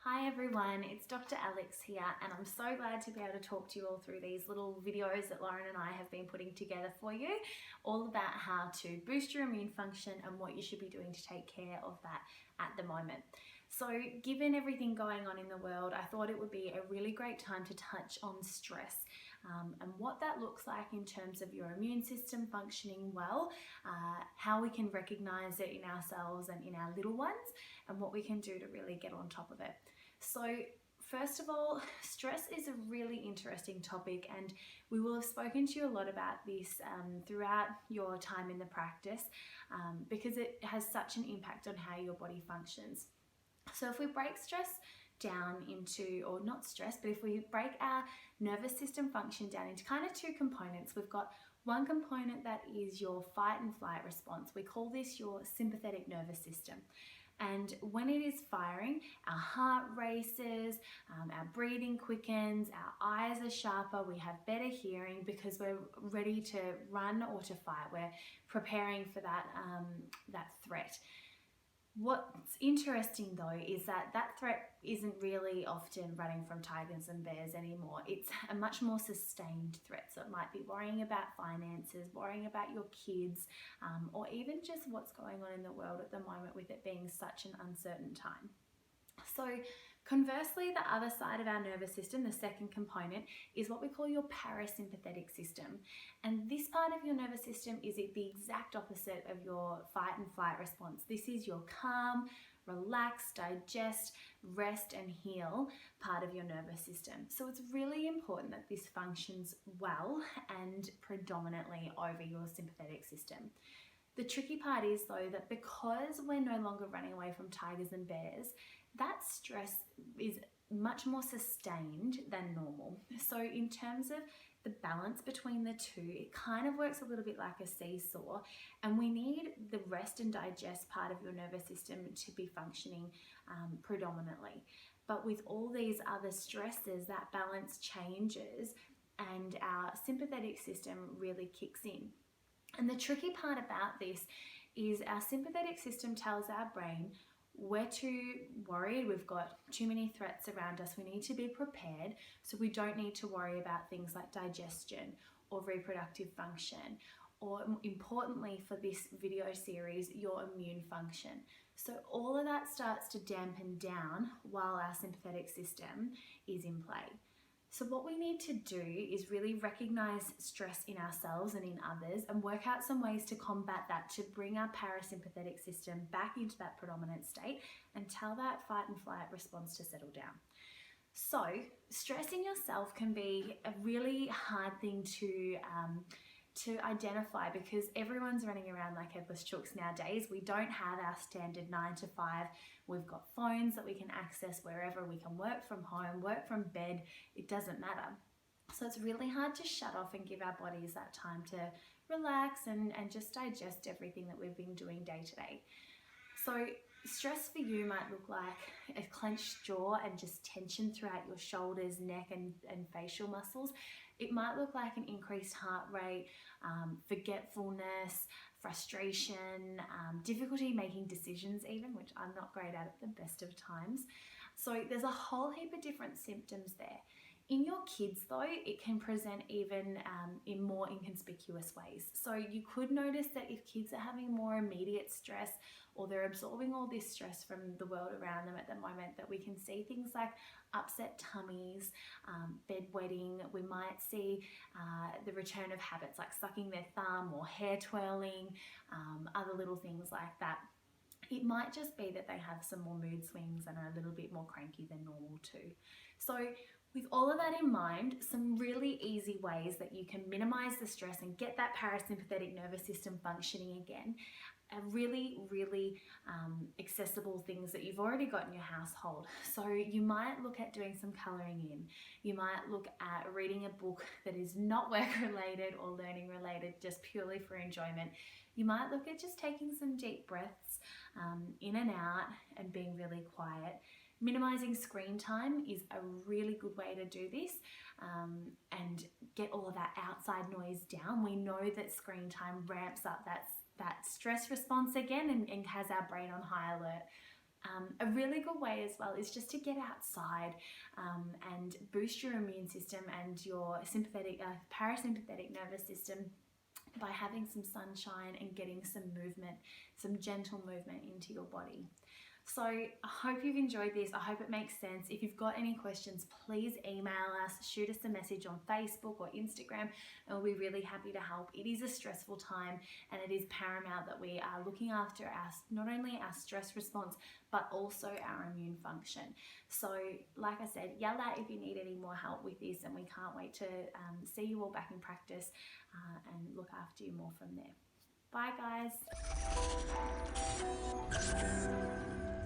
Hi everyone, it's Dr. Alex here, and I'm so glad to be able to talk to you all through these little videos that Lauren and I have been putting together for you, all about how to boost your immune function and what you should be doing to take care of that at the moment. So given everything going on in the world, I thought it would be a really great time to touch on stress and what that looks like in terms of your immune system functioning well, how we can recognize it in ourselves and in our little ones, and what we can do to really get on top of it. So first of all, stress is a really interesting topic, and we will have spoken to you a lot about this throughout your time in the practice because it has such an impact on how your body functions. So if we break stress down into, or not stress, but if we break our nervous system function down into kind of two components, we've got one component that is your fight and flight response. We call this your sympathetic nervous system. And when it is firing, our heart races, our breathing quickens, our eyes are sharper, we have better hearing because we're ready to run or to fight. We're preparing for that threat. What's interesting though is that threat isn't really often running from tigers and bears anymore. It's a much more sustained threat. So it might be worrying about finances, worrying about your kids, or even just what's going on in the world at the moment with it being such an uncertain time. So conversely, the other side of our nervous system, the second component, is what we call your parasympathetic system. And this part of your nervous system is the exact opposite of your fight and flight response. This is your calm, relax, digest, rest and heal part of your nervous system. So it's really important that this functions well and predominantly over your sympathetic system. The tricky part is though that because we're no longer running away from tigers and bears, that stress is much more sustained than normal. So in terms of the balance between the two, it kind of works a little bit like a seesaw, and we need the rest and digest part of your nervous system to be functioning predominantly. But with all these other stresses, that balance changes and our sympathetic system really kicks in. And the tricky part about this is our sympathetic system tells our brain we're too worried, we've got too many threats around us, we need to be prepared, so we don't need to worry about things like digestion or reproductive function, or importantly for this video series, your immune function. So all of that starts to dampen down while our sympathetic system is in play. So what we need to do is really recognize stress in ourselves and in others and work out some ways to combat that, to bring our parasympathetic system back into that predominant state and tell that fight and flight response to settle down. So stressing yourself can be a really hard thing to identify because everyone's running around like headless chooks nowadays. We don't have our standard 9 to 5. We've got phones that we can access wherever. We can work from home, work from bed, it doesn't matter. So it's really hard to shut off and give our bodies that time to relax and just digest everything that we've been doing day to day. So stress for you might look like a clenched jaw and just tension throughout your shoulders, neck and facial muscles. It might look like an increased heart rate, forgetfulness, frustration, difficulty making decisions even, which I'm not great at the best of times. So there's a whole heap of different symptoms there. In your kids though, it can present even in more inconspicuous ways. So you could notice that if kids are having more immediate stress or they're absorbing all this stress from the world around them at the moment, that we can see things like upset tummies, bedwetting. We might see the return of habits like sucking their thumb or hair twirling, other little things like that. It might just be that they have some more mood swings and are a little bit more cranky than normal too. So with all of that in mind, some really easy ways that you can minimize the stress and get that parasympathetic nervous system functioning again are really accessible things that you've already got in your household. So you might look at doing some colouring in. You might look at reading a book that is not work related or learning related, just purely for enjoyment. You might look at just taking some deep breaths in and out and being really quiet. Minimizing screen time is a really good way to do this and get all of that outside noise down. We know that screen time ramps up that stress response again and has our brain on high alert. A really good way as well is just to get outside and boost your immune system and your parasympathetic nervous system by having some sunshine and getting some movement, some gentle movement into your body. So I hope you've enjoyed this. I hope it makes sense. If you've got any questions, please email us, shoot us a message on Facebook or Instagram, and we'll be really happy to help. It is a stressful time, and it is paramount that we are looking after not only our stress response, but also our immune function. So like I said, yell out if you need any more help with this, and we can't wait to see you all back in practice and look after you more from there. Bye guys.